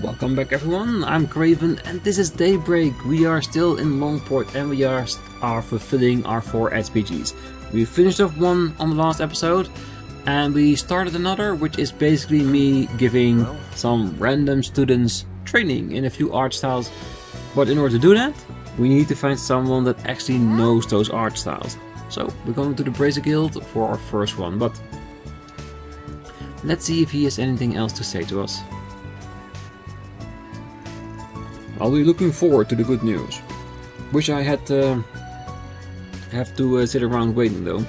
Welcome back everyone, I'm Craven and this is Daybreak. We are still in Longport and we are fulfilling our 4 SPGs. We finished off one on the last episode and we started another, which is basically me giving some random students training in a few art styles. But in order to do that, we need to find someone that actually knows those art styles. So we're going to the Brazier Guild for our first one, but let's see if he has anything else to say to us. I'll be looking forward to the good news. Wish I had have to sit around waiting though.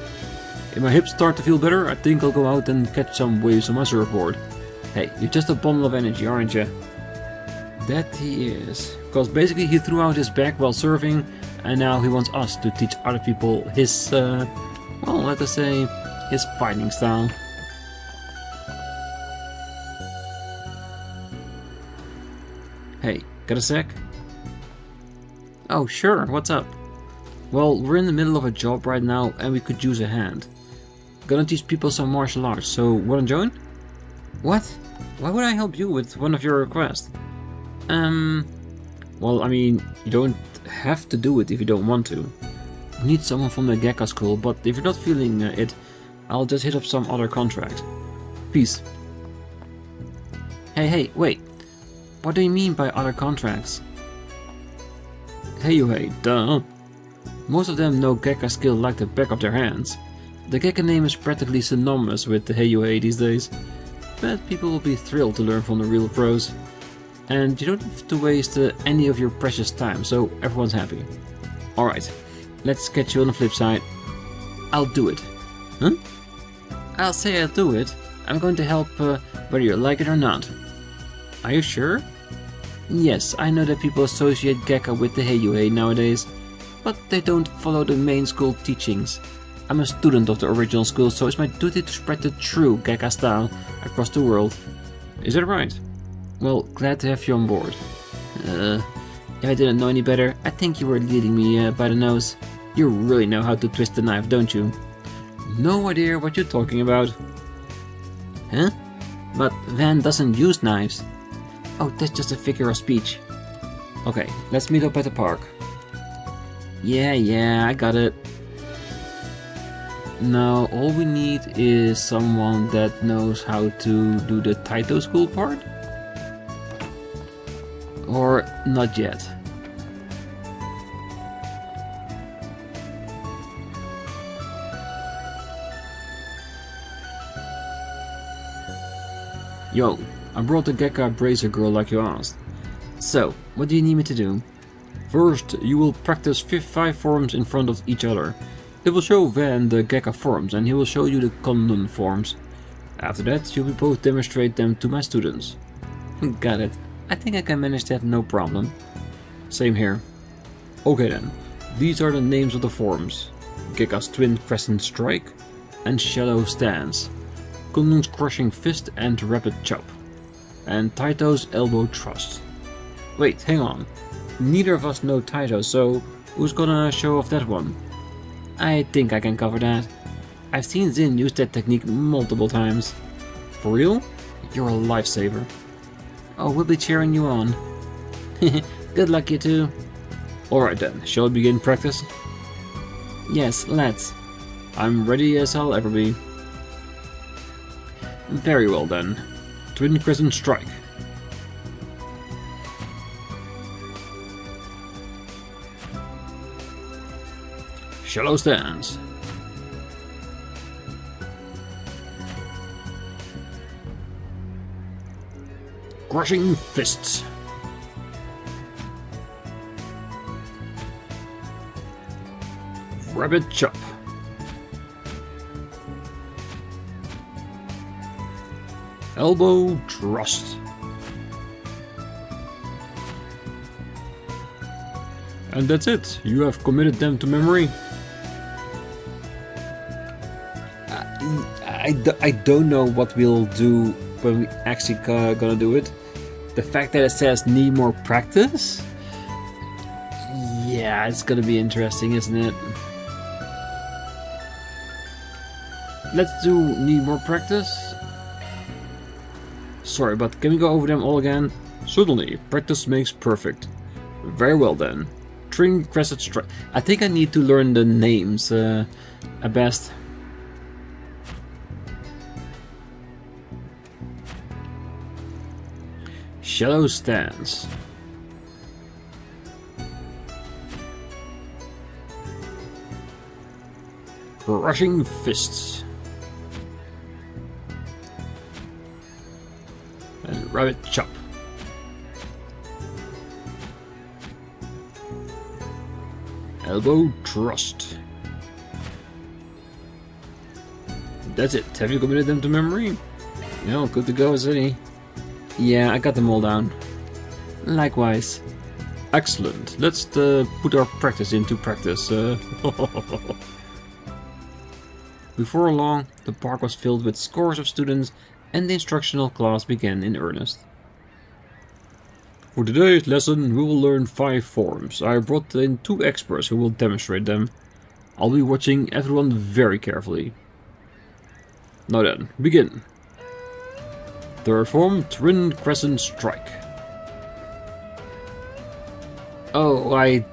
If my hips start to feel better, I think I'll go out and catch some waves on my surfboard. Hey, you're just a bundle of energy, aren't you? That he is. Because basically he threw out his back while surfing and now he wants us to teach other people his, well, let us say, his fighting style. Hey, got a sec? Oh sure, what's up? Well, we're in the middle of a job right now and we could use a hand. Gonna teach people some martial arts, so wanna join? What? Why would I help you with one of your requests? Well, I mean, you don't have to do it if you don't want to. We need someone from the Gekka school, but if you're not feeling it, I'll just hit up some other contract. Peace. Hey, wait. What do you mean by other contracts? Hey, duh. Most of them know Gekka skill like the back of their hands. The Gekka name is practically synonymous with the Hey these days. But people will be thrilled to learn from the real pros. And you don't have to waste any of your precious time, so everyone's happy. Alright, let's catch you on the flip side. I'll do it. Huh? I'll say I'll do it. I'm going to help whether you like it or not. Are you sure? Yes, I know that people associate Gekka with the Hey nowadays, but they don't follow the main school teachings. I'm a student of the original school, so it's my duty to spread the true Gekka style across the world. Is that right? Well, glad to have you on board. If I didn't know any better, I think you were leading me by the nose. You really know how to twist the knife, don't you? No idea what you're talking about. Huh? But Van doesn't use knives. Oh, that's just a figure of speech. Okay, let's meet up at the park. Yeah, I got it. Now, all we need is someone that knows how to do the Taito school part? Or not yet? Yo, I brought the Gekka Brazier girl like you asked. So, what do you need me to do? First, you will practice 5 forms in front of each other. It will show Van the Gekka forms and he will show you the Kondun forms. After that, you will both demonstrate them to my students. Got it. I think I can manage that no problem. Same here. Okay then, these are the names of the forms. Gekka's Twin Crescent Strike and Shallow Stance. Kondun's Crushing Fist and Rapid Chop. And Taito's Elbow Thrust. Wait, hang on. Neither of us know Taito, so who's gonna show off that one? I think I can cover that. I've seen Zin use that technique multiple times. For real? You're a lifesaver. Oh, we'll be cheering you on. Good luck, you two. Alright then, shall we begin practice? Yes, let's. I'm ready as I'll ever be. Very well then. Twin Crescent Strike. Shallow Stance. Crushing Fists. Rapid Chop. Elbow Thrust. And that's it. You have committed them to memory. I don't know what we'll do when we actually gonna do it. The fact that it says need more practice? Yeah, it's gonna be interesting, isn't it? Let's need more practice. Sorry, but can we go over them all again? Certainly, practice makes perfect. Very well then. Trim crescent strike. I think I need to learn the names at best. Shallow stance. Crushing fists. And rabbit chop. Elbow thrust. That's it. Have you committed them to memory? No, good to go, City. Yeah, I got them all down. Likewise. Excellent. Let's put our practice into practice. Before long, the park was filled with scores of students and the instructional class began in earnest. For today's lesson, we will learn 5 forms. I brought in 2 experts who will demonstrate them. I'll be watching everyone very carefully. Now then, begin. Third form, twin crescent strike. Oh, I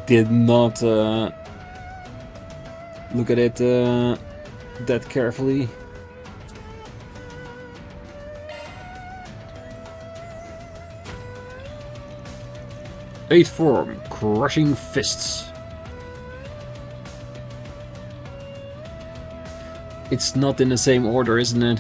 did not look at it that carefully. Eighth form, crushing fists. It's not in the same order, isn't it?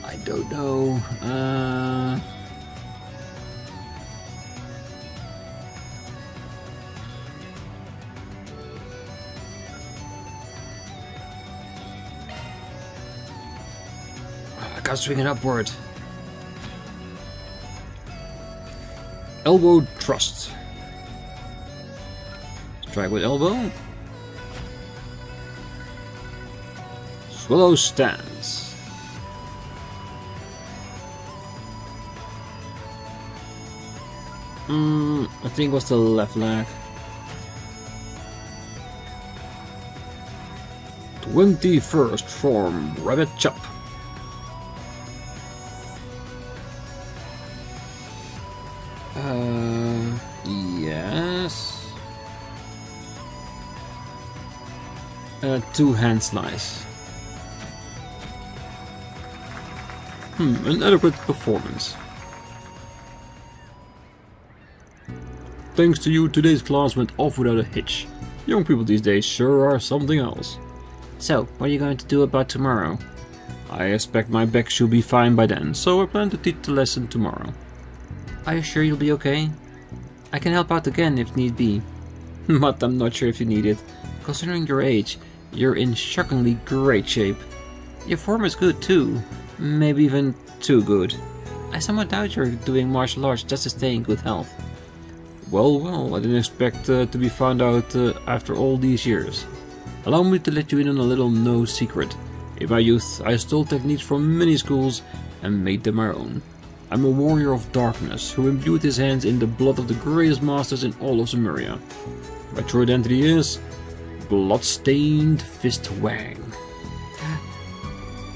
I don't know. I gotta swing it upward. Elbow thrust. Strike with elbow. Swallow stance. I think it was the left leg. 21st form, rabbit chop. Yes. 2 hand slice. An adequate performance. Thanks to you, today's class went off without a hitch. Young people these days sure are something else. So, what are you going to do about tomorrow? I expect my back should be fine by then, so I plan to teach the lesson tomorrow. Are you sure you'll be okay? I can help out again if need be. But I'm not sure if you need it. Considering your age, you're in shockingly great shape. Your form is good too. Maybe even too good. I somewhat doubt you're doing martial arts just to stay in good health. Well, I didn't expect to be found out after all these years. Allow me to let you in on a little no secret. In my youth, I stole techniques from many schools and made them my own. I'm a warrior of darkness who imbued his hands in the blood of the greatest masters in all of Sumeria. My true identity is Bloodstained Fist Wang.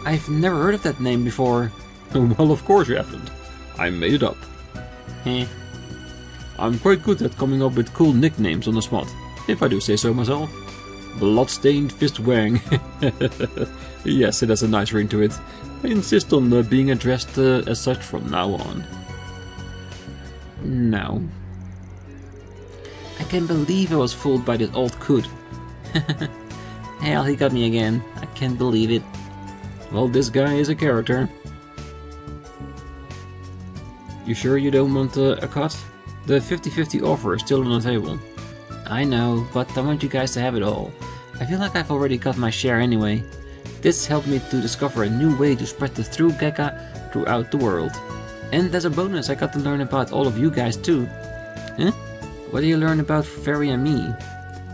I've never heard of that name before. Well, of course you haven't. I made it up. I'm quite good at coming up with cool nicknames on the spot, if I do say so myself. Bloodstained Fist Wang. Yes, it has a nice ring to it. I insist on being addressed as such from now on. No. I can't believe I was fooled by this old coot. Hell, he got me again. I can't believe it. Well, this guy is a character. You sure you don't want a cut? The 50-50 offer is still on the table. I know, but I want you guys to have it all. I feel like I've already got my share anyway. This helped me to discover a new way to spread the through Gekka throughout the world. And as a bonus, I got to learn about all of you guys too. Huh? What do you learn about Fairy and me?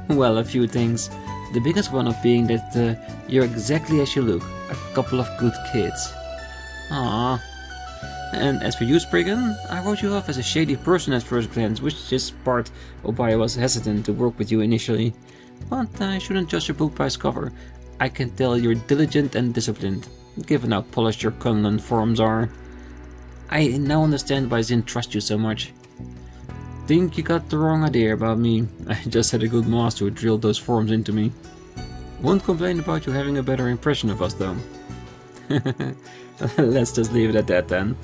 Well, a few things. The biggest one of being that you're exactly as you look. A couple of good kids. Aww. And as for you, Spriggan, I wrote you off as a shady person at first glance, which is part of why I was hesitant to work with you initially. But I shouldn't judge your book by its cover. I can tell you're diligent and disciplined, given how polished your content forums are. I now understand why I didn't trust you so much. Think you got the wrong idea about me. I just had a good master who drilled those forums into me. Won't complain about you having a better impression of us though. Let's just leave it at that then.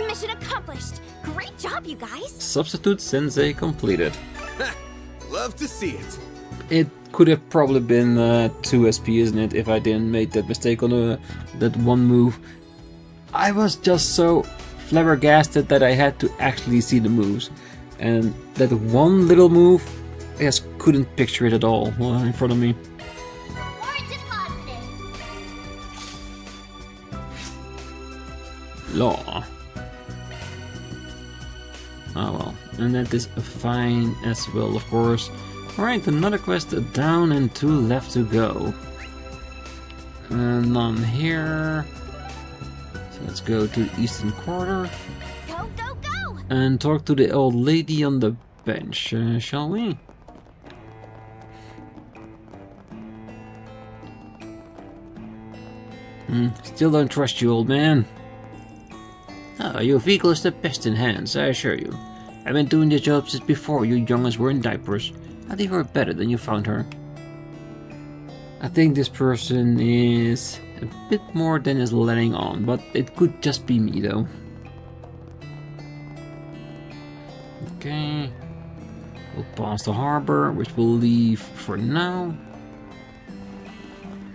Mission accomplished! Great job, you guys! Substitute Sensei completed. Love to see it. It could have probably been 2 SP, isn't it, if I didn't make that mistake on that one move. I was just so flabbergasted that I had to actually see the moves. And that one little move, I just couldn't picture it at all in front of me. Law. Oh well, and that is fine as well, of course. Alright, another quest down and 2 left to go. None here. So let's go to the eastern quarter. Go, go, go! And talk to the old lady on the bench, shall we? Still don't trust you, old man. Oh, your vehicle is the best in hands, I assure you. I've been doing this job since before you youngins were in diapers. I think we're better than you found her. I think this person is a bit more than is letting on, but it could just be me though. Okay. We'll pass the harbor, which we'll leave for now.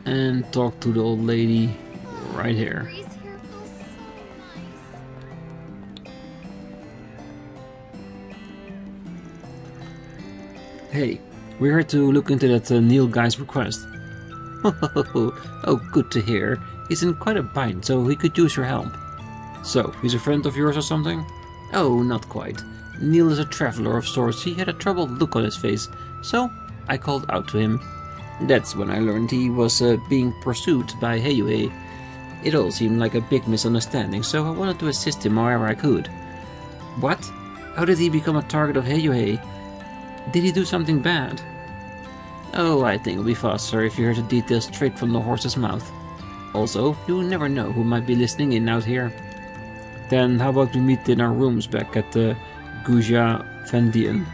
And talk to the old lady right here. Hey, we're here to look into that Neil guy's request. Oh, good to hear. He's in quite a bind, so he could use your help. So, he's a friend of yours or something? Oh, not quite. Neil is a traveler of sorts. He had a troubled look on his face, so I called out to him. That's when I learned he was being pursued by Heyue. It all seemed like a big misunderstanding, so I wanted to assist him however I could. What? How did he become a target of Heyue? Did he do something bad? Oh, I think it'll be faster if you hear the details straight from the horse's mouth. Also, you never know who might be listening in out here. Then how about we meet in our rooms back at the Guja Vendian?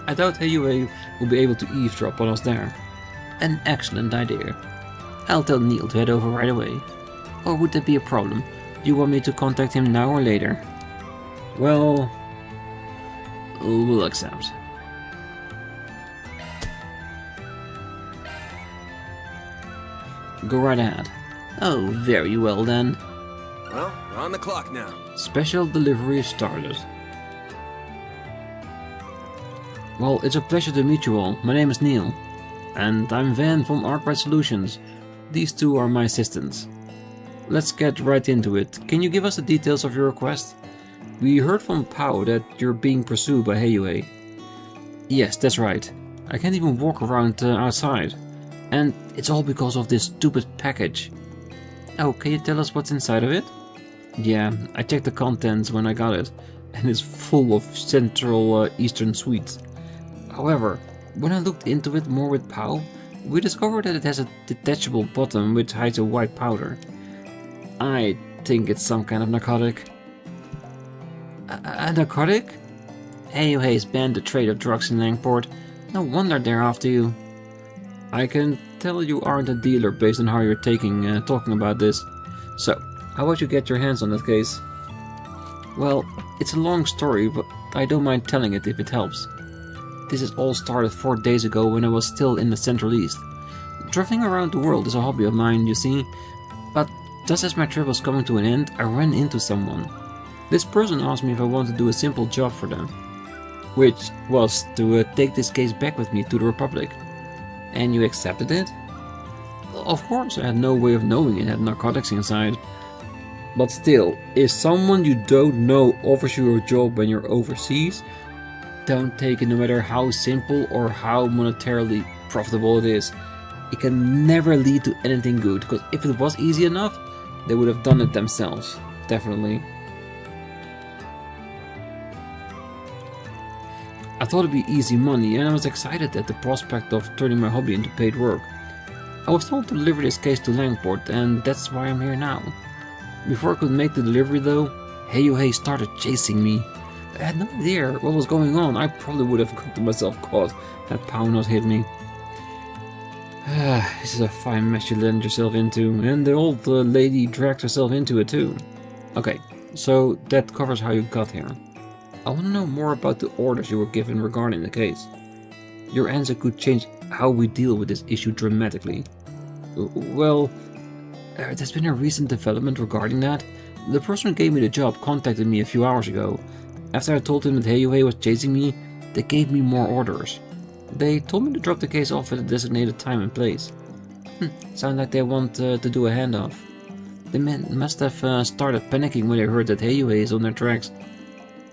I doubt Heyue will be able to eavesdrop on us there. An excellent idea. I'll tell Neil to head over right away. Or would that be a problem? Do you want me to contact him now or later? Well, we'll accept. Go right ahead. Oh, very well then. Well, we're on the clock now. Special delivery started. Well, it's a pleasure to meet you all. My name is Neil. And I'm Van from ARKRIDE Solutions. These two are my assistants. Let's get right into it. Can you give us the details of your request? We heard from Pao that you're being pursued by Heyue. Yes, that's right. I can't even walk around outside. And it's all because of this stupid package. Oh, can you tell us what's inside of it? Yeah, I checked the contents when I got it, and it's full of Central Eastern sweets. However, when I looked into it more with Pao, we discovered that it has a detachable bottom which hides a white powder. I think it's some kind of narcotic. A narcotic? Heyue's banned the trade of drugs in Langport. No wonder they're after you. I can tell you aren't a dealer based on how you're talking about this. So, how about you get your hands on that case? Well, it's a long story, but I don't mind telling it if it helps. This is all started 4 days ago when I was still in the Central East. Traveling around the world is a hobby of mine, you see. But just as my trip was coming to an end, I ran into someone. This person asked me if I wanted to do a simple job for them. Which was to take this case back with me to the Republic. And you accepted it? Of course, I had no way of knowing it had narcotics inside. But still, if someone you don't know offers you a job when you're overseas, don't take it no matter how simple or how monetarily profitable it is. It can never lead to anything good, because if it was easy enough, they would have done it themselves. definitely. I thought it'd be easy money, and I was excited at the prospect of turning my hobby into paid work. I was told to deliver this case to Langport, and that's why I'm here now. Before I could make the delivery though, Hey started chasing me. I had no idea what was going on. I probably would have gotten myself caught had Pow not hit me. This is a fine mess you landed yourself into, and the old lady dragged herself into it too. Okay, so that covers how you got here. I want to know more about the orders you were given regarding the case. Your answer could change how we deal with this issue dramatically. Well, there's been a recent development regarding that. The person who gave me the job contacted me a few hours ago. After I told him that Hey was chasing me, they gave me more orders. They told me to drop the case off at a designated time and place. Sounds like they want to do a handoff. The men must have started panicking when they heard that Hey is on their tracks.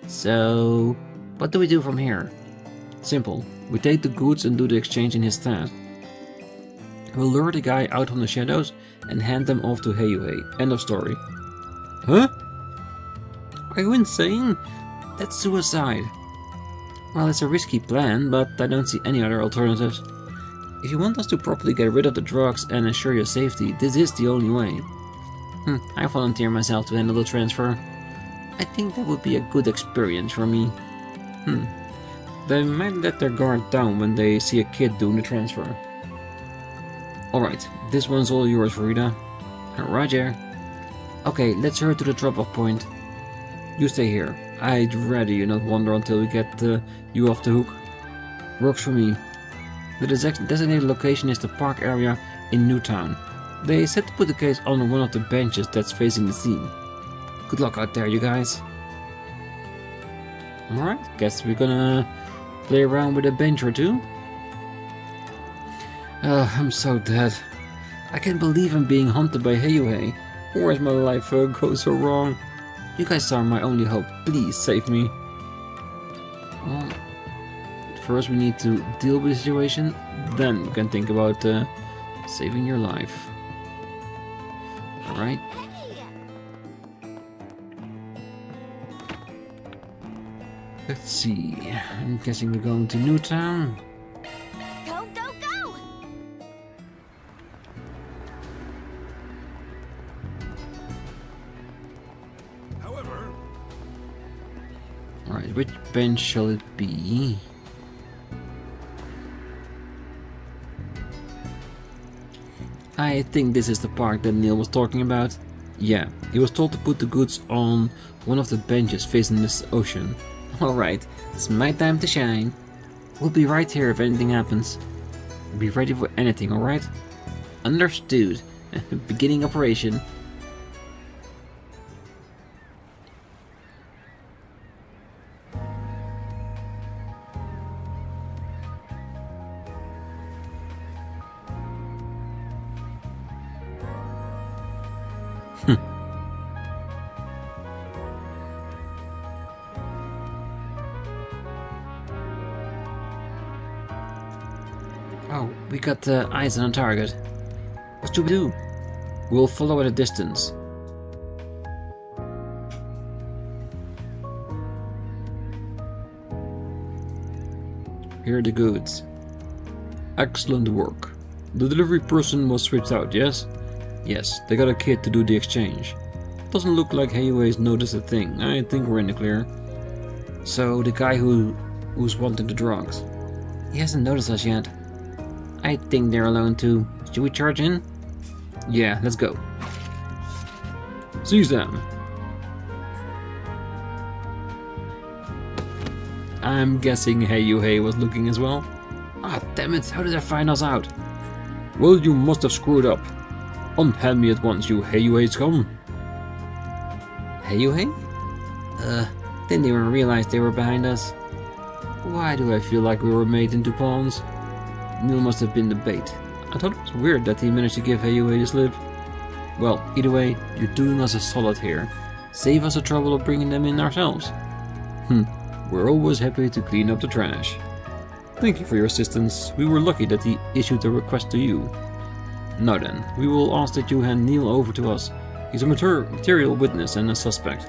So, what do we do from here? Simple. We take the goods and do the exchange in his stead. We'll lure the guy out from the shadows and hand them off to Hey. End of story. Huh? Are you insane? That's suicide. Well, it's a risky plan, but I don't see any other alternatives. If you want us to properly get rid of the drugs and ensure your safety, this is the only way. I volunteer myself to handle the transfer. I think that would be a good experience for me. They might let their guard down when they see a kid doing the transfer. Alright, this one's all yours, Rita. Roger. Okay, let's hurry to the drop-off point. You stay here. I'd rather you not wander until we get you off the hook. Works for me. The designated location is the park area in Newtown. They said to put the case on one of the benches that's facing the scene. Good luck out there, you guys. Alright, guess we're gonna play around with a bench or two. I'm so dead. I can't believe I'm being hunted by Hey. Where's my life go so wrong? You guys are my only hope. Please save me. Well, first we need to deal with the situation, then we can think about saving your life. Alright. Let's see. I'm guessing we're going to Newtown. Go, go, go! However... Alright, which bench shall it be? I think this is the park that Neil was talking about. Yeah, he was told to put the goods on one of the benches facing this ocean. Alright, it's my time to shine. We'll be right here if anything happens. Be ready for anything, alright? Understood. Beginning operation. Oh, we got eyes on a target. What should we do? We'll follow at a distance. Here are the goods. Excellent work. The delivery person was switched out, yes? Yes, they got a kid to do the exchange. Doesn't look like Hayways noticed a thing. I think we're in the clear. So, the guy who's wanting the drugs. He hasn't noticed us yet. I think they're alone too. Should we charge in? Yeah, let's go. Seize them. I'm guessing Hey was looking as well. Ah, damn it, how did they find us out? Well, you must have screwed up. Unhand me at once, you Hey scum. Hey? Didn't even realize they were behind us. Why do I feel like we were made into pawns? Neil must have been the bait. I thought it was weird that he managed to give Hey the slip. Well, either way, you're doing us a solid here. Save us the trouble of bringing them in ourselves. We're always happy to clean up the trash. Thank you for your assistance. We were lucky that he issued a request to you. Now then, we will ask that you hand Neil over to us He's a material witness and a suspect.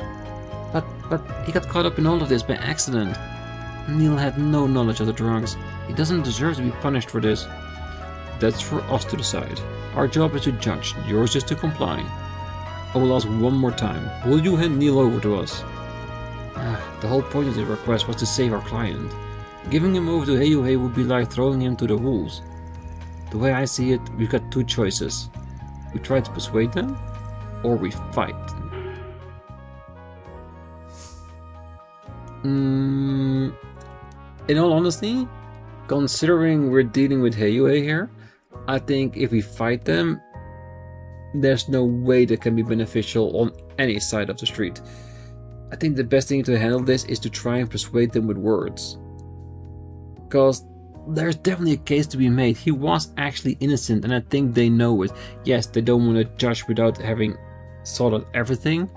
But he got caught up in all of this by accident. Neil had no knowledge of the drugs. He doesn't deserve to be punished for this. That's for us to decide. Our job is to judge, yours is to comply. I will ask one more time. Will you hand Neil over to us? The whole point of the request was to save our client. Giving him over to Heyuhei would be like throwing him to the wolves. The way I see it, we've got two choices. We try to persuade them, or we fight. In all honesty, considering we're dealing with Heyuhei here, I think if we fight them, there's no way that can be beneficial on any side of the street. I think the best thing to handle this is to try and persuade them with words. Because there's definitely a case to be made. He was actually innocent, and I think they know it. Yes, they don't want to judge without having sorted everything.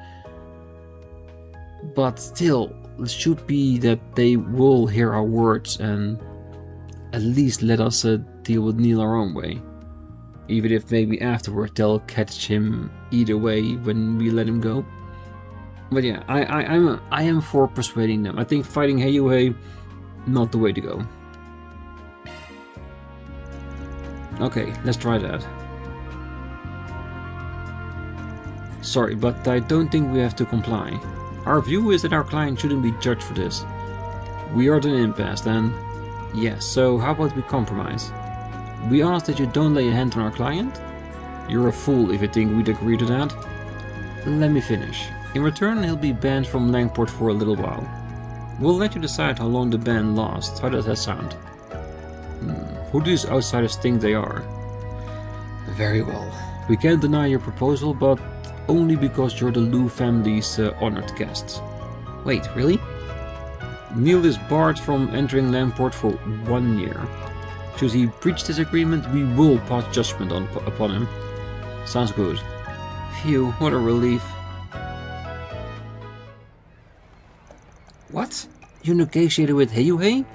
But still, it should be that they will hear our words and at least let us deal with Neil our own way. Even if maybe afterward they'll catch him either way when we let him go. But yeah, I am for persuading them. I think fighting Heyuhei, not the way to go. Okay, let's try that. Sorry, but I don't think we have to comply. Our view is that our client shouldn't be judged for this. We are at an impasse then. Yes, so how about we compromise? We ask that you don't lay a hand on our client? You're a fool if you think we'd agree to that. Let me finish. In return, he'll be banned from Langport for a little while. We'll let you decide how long the ban lasts. How does that sound? Who do these outsiders think they are? Very well. We can't deny your proposal, but only because you're the Liu family's honored guests. Wait, really? Neil is barred from entering Langport for 1 year. Should he breach this agreement, we will pass judgment upon him. Sounds good. Phew, what a relief. What? You negotiated with Heyuhei?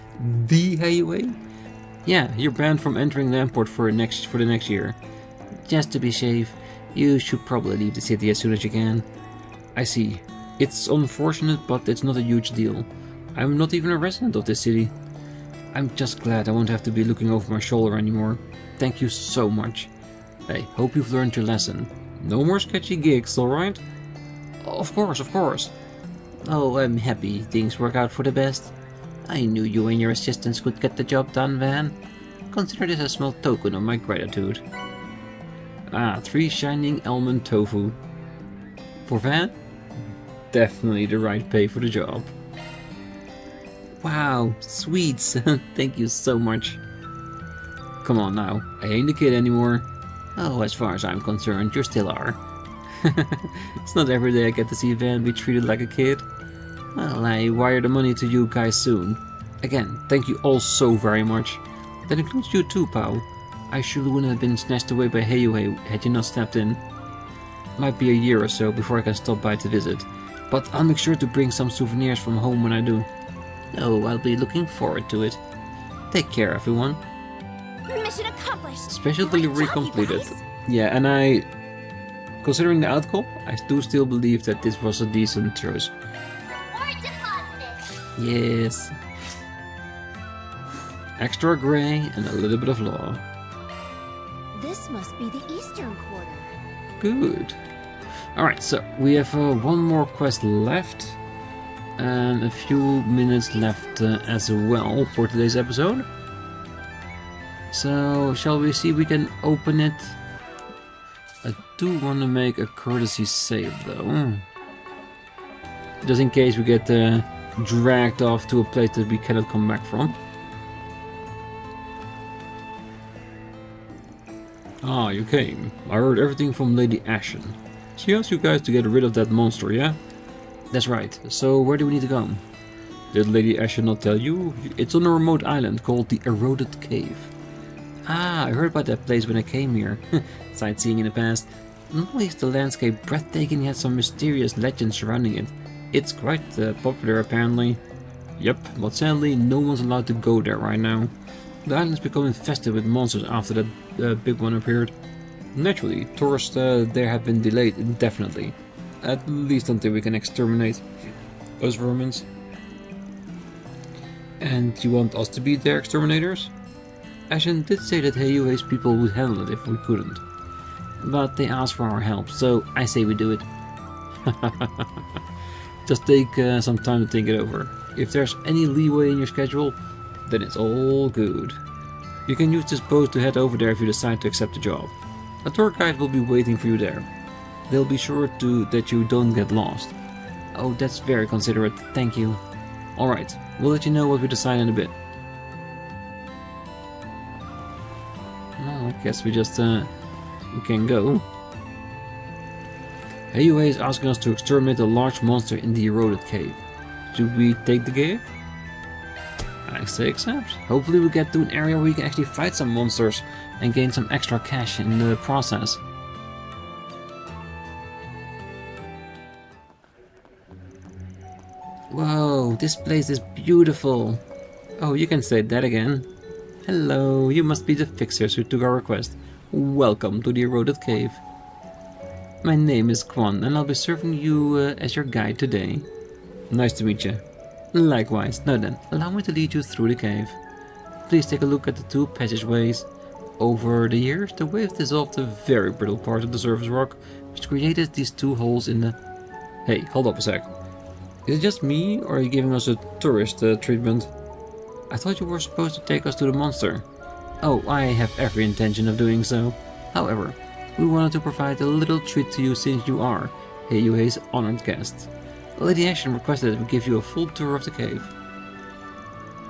The Heyuhei? Yeah, you're banned from entering Langport for the next year. Just to be safe, you should probably leave the city as soon as you can. I see. It's unfortunate, but it's not a huge deal. I'm not even a resident of this city. I'm just glad I won't have to be looking over my shoulder anymore. Thank you so much. Hey, hope you've learned your lesson. No more sketchy gigs, alright? Of course, of course. Oh, I'm happy things work out for the best. I knew you and your assistants could get the job done, Van. Consider this a small token of my gratitude. 3 shining almond tofu. For Van? Definitely the right pay for the job. Wow, sweets. Thank you so much. Come on now, I ain't a kid anymore. Oh, as far as I'm concerned, you still are. It's not every day I get to see Van be treated like a kid. Well, I wire the money to you guys soon. Again, thank you all so very much. That includes you too, pal. I surely wouldn't have been snatched away by Heyuhei had you not stepped in. Might be a year or so before I can stop by to visit, but I'll make sure to bring some souvenirs from home when I do. Oh, I'll be looking forward to it. Take care, everyone. Mission accomplished. Special Great delivery job, you completed. guys. Yeah, and considering the outcome, I do still believe that this was a decent choice. Reward deposited. Yes. Extra grey and a little bit of law. This must be the Eastern Quarter. Good. Alright, so we have one more quest left. And a few minutes left as well for today's episode. So, shall we see if we can open it? I do want to make a courtesy save though. Just in case we get dragged off to a place that we cannot come back from. Ah, you came. I heard everything from Lady Ashen. She asked you guys to get rid of that monster, yeah? That's right. So where do we need to go? Did Lady Ashen not tell you? It's on a remote island called the Eroded Cave. Ah, I heard about that place when I came here. Sightseeing in the past. Not only is the landscape breathtaking, it has some mysterious legends surrounding it. It's quite popular apparently. Yep, but sadly no one's allowed to go there right now. The island's become infested with monsters after that big one appeared. Naturally, tours there have been delayed indefinitely. At least until we can exterminate those vermins. And you want us to be their exterminators? Ashen did say that Heyue's people would handle it if we couldn't. But they asked for our help, so I say we do it. Just take some time to think it over. If there's any leeway in your schedule, then it's all good. You can use this boat to head over there if you decide to accept the job. A tour guide will be waiting for you there. They'll be sure that you don't get lost. Oh, that's very considerate, thank you. Alright, we'll let you know what we decide in a bit. Well, I guess we just we can go. Heyue is asking us to exterminate a large monster in the eroded cave. Should we take the gig? I say accept. Hopefully we get to an area where we can actually fight some monsters and gain some extra cash in the process. Whoa, this place is beautiful. Oh, you can say that again. Hello, you must be the fixers who took our request. Welcome to the eroded cave. My name is Quan and I'll be serving you as your guide today. Nice to meet you. Likewise. Now then, allow me to lead you through the cave. Please take a look at the two passageways. Over the years, the wave dissolved a very brittle part of the surface rock, which created these two holes in the... Hey, hold up a sec. Is it just me, or are you giving us a tourist treatment? I thought you were supposed to take us to the monster. Oh, I have every intention of doing so. However, we wanted to provide a little treat to you since you are Heyue's honored guest. Lady Ashen requested that we give you a full tour of the cave.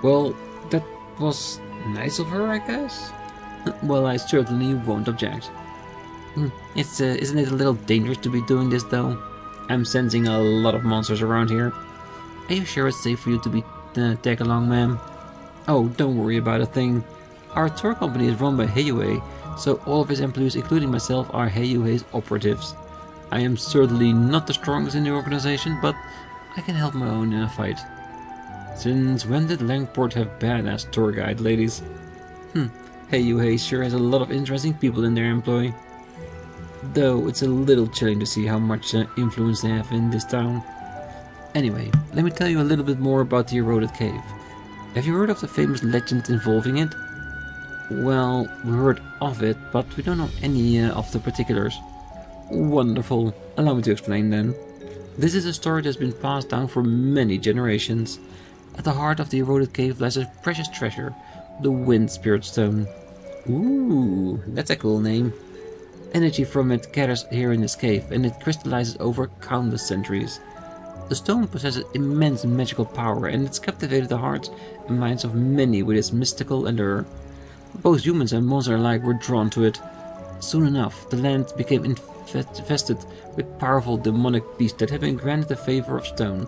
Well, that was nice of her, I guess? Well, I certainly won't object. Isn't it a little dangerous to be doing this, though? I'm sensing a lot of monsters around here. Are you sure it's safe for you to be tag along, ma'am? Oh, don't worry about a thing. Our tour company is run by Heyue, so all of his employees, including myself, are Heyue's operatives. I am certainly not the strongest in the organization, but I can help my own in a fight. Since when did Langport have badass tour guide ladies? Heyue sure has a lot of interesting people in their employ. Though it's a little chilling to see how much influence they have in this town. Anyway, let me tell you a little bit more about the eroded cave. Have you heard of the famous legend involving it? Well, we heard of it, but we don't know any of the particulars. Wonderful. Allow me to explain then. This is a story that's been passed down for many generations. At the heart of the eroded cave lies a precious treasure, the Wind Spirit Stone. Ooh, that's a cool name. Energy from it gathers here in this cave, and it crystallizes over countless centuries. The stone possesses immense magical power, and it's captivated the hearts and minds of many with its mystical allure. Both humans and monsters alike were drawn to it. Soon enough, the land became infested with powerful demonic beasts that had been granted the favor of stone.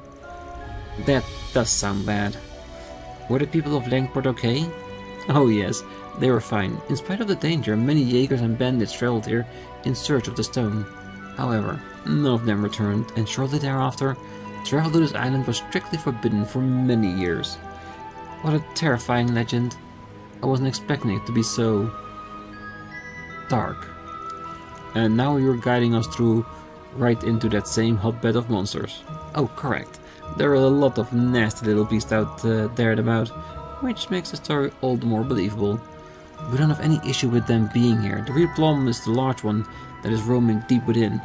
That does sound bad. Were the people of Langport okay? Oh yes, they were fine. In spite of the danger, many Jaegers and bandits traveled here in search of the stone. However, none of them returned, and shortly thereafter, travel to this island was strictly forbidden for many years. What a terrifying legend. I wasn't expecting it to be so... dark. And now you're guiding us through right into that same hotbed of monsters. Oh, correct. There are a lot of nasty little beasts out there about, which makes the story all the more believable. We don't have any issue with them being here. The real problem is the large one that is roaming deep within.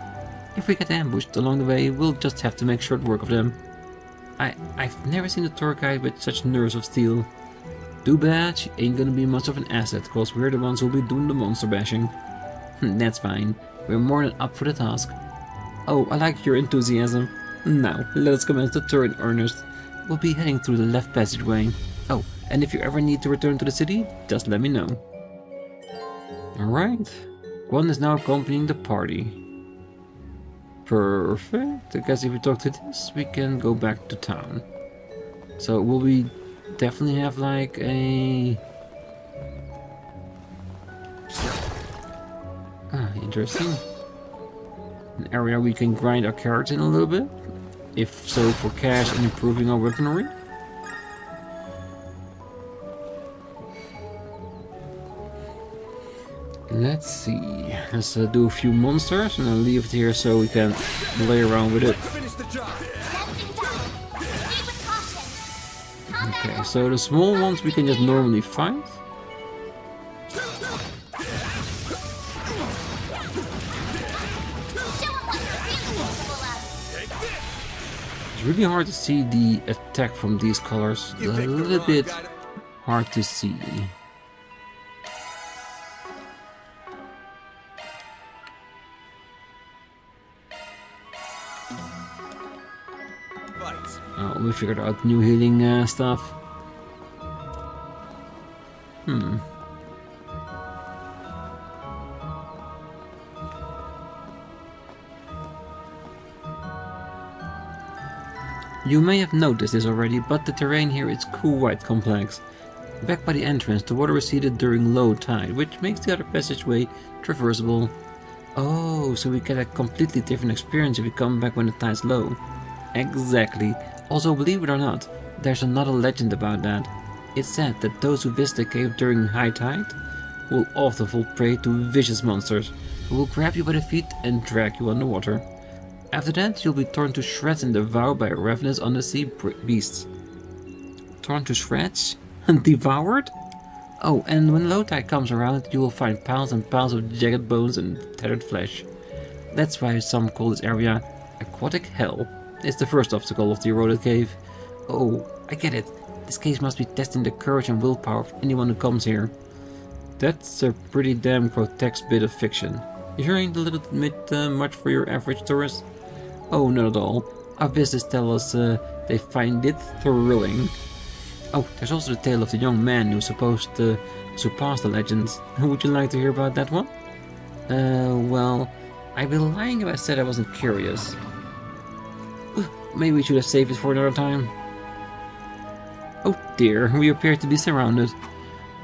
If we get ambushed along the way, we'll just have to make short work of them. I've never seen a tour guide with such nerves of steel. Too bad she ain't gonna be much of an asset, cause we're the ones who'll be doing the monster bashing. That's fine. We're more than up for the task. Oh, I like your enthusiasm. Now, let us commence the tour in earnest. We'll be heading through the left passageway. Oh, and if you ever need to return to the city, just let me know. Alright. One is now accompanying the party. Perfect. I guess if we talk to this, we can go back to town. So will we definitely have like a... interesting. An area we can grind our carrots in a little bit. If so, for cash and improving our weaponry. Let's see. Let's do a few monsters and then leave it here so we can play around with it. Finish the job. Proceed with caution. Combat Okay, so the small ones we can just normally fight. Show 'em what you're really capable of. It's really hard to see the attack from these colors. A little bit hard to see. Fight. Oh, we figured out new healing stuff. You may have noticed this already, but the terrain here is quite complex. Back by the entrance, the water receded during low tide, which makes the other passageway traversable. Oh, so we get a completely different experience if we come back when the tide's low. Exactly. Also, believe it or not, there's another legend about that. It's said that those who visit the cave during high tide will often fall prey to vicious monsters who will grab you by the feet and drag you underwater. After that, you'll be torn to shreds and devoured by ravenous undersea beasts. Torn to shreds? And devoured? Oh, and when low tide comes around, you will find piles and piles of jagged bones and tattered flesh. That's why some call this area Aquatic Hell. It's the first obstacle of the eroded cave. Oh, I get it. This cave must be testing the courage and willpower of anyone who comes here. That's a pretty damn grotesque bit of fiction. You sure ain't a little bit much for your average tourist? Oh, not at all. Our visitors tell us they find it thrilling. Oh, there's also the tale of the young man who's supposed to surpass the legends. Would you like to hear about that one? Well, I'd be lying if I said I wasn't curious. Maybe we should have saved it for another time. Oh dear, we appear to be surrounded.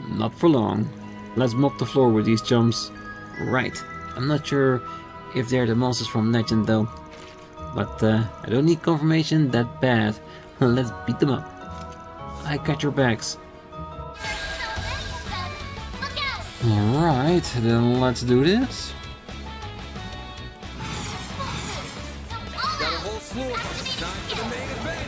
Not for long. Let's mop the floor with these chumps. Right, I'm not sure if they're the monsters from legend though. But I don't need confirmation that bad. Let's beat them up. I got your backs. Alright, then let's do this. Got a whole floor. Time for the main event.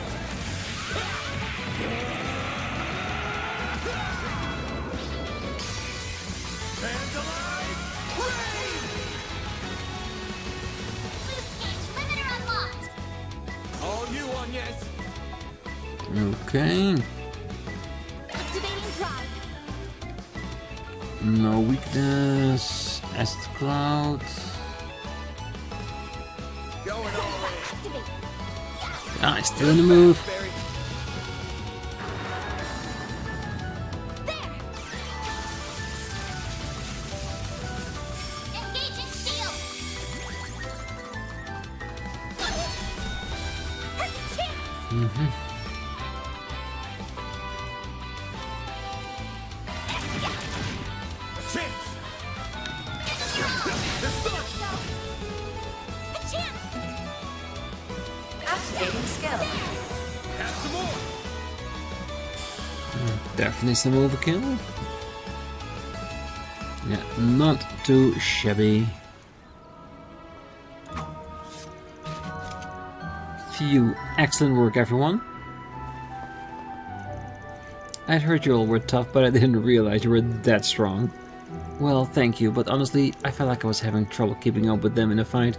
Hands alive. Raid! Loose gauge limiter unlocked. All you on, yes. Okay. Activating drive. No weakness. Acid cloud. Going all in. Activate. Ah, it's still in the move. Barry. There. Engaging steel. Chance. Chance. A chance. Activating skill. Have some more. Definitely some overkill. Yeah, not too shabby. Phew, excellent work everyone. I'd heard you all were tough, but I didn't realize you were that strong. Well, thank you, but honestly, I felt like I was having trouble keeping up with them in a fight.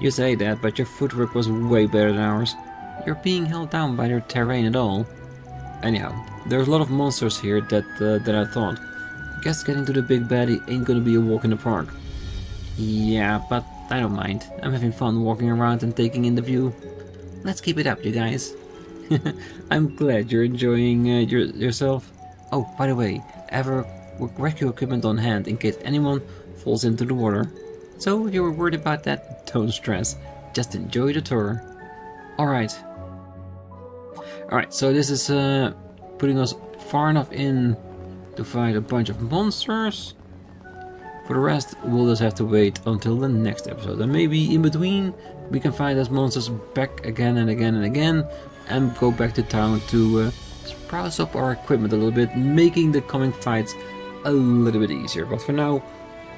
You say that, but your footwork was way better than ours. You're being held down by their terrain at all. Anyhow, there's a lot of monsters here that I thought. Guess getting to the big baddie ain't gonna be a walk in the park. Yeah, but I don't mind. I'm having fun walking around and taking in the view. Let's keep it up, you guys. I'm glad you're enjoying yourself. Oh, by the way, I have a rescue equipment on hand in case anyone falls into the water. So if you were worried about that, don't stress. Just enjoy the tour. Alright. Alright, so this is putting us far enough in to fight a bunch of monsters. For the rest, we'll just have to wait until the next episode. And maybe in between, we can fight those monsters back again and again and again. And go back to town to sprouse up our equipment a little bit, making the coming fights a little bit easier. But for now,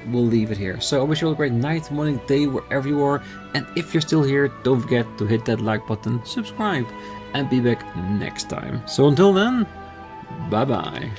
we'll leave it here. So I wish you all a great night, morning, day, wherever you are. And if you're still here, don't forget to hit that like button, subscribe, and be back next time. So until then, bye bye.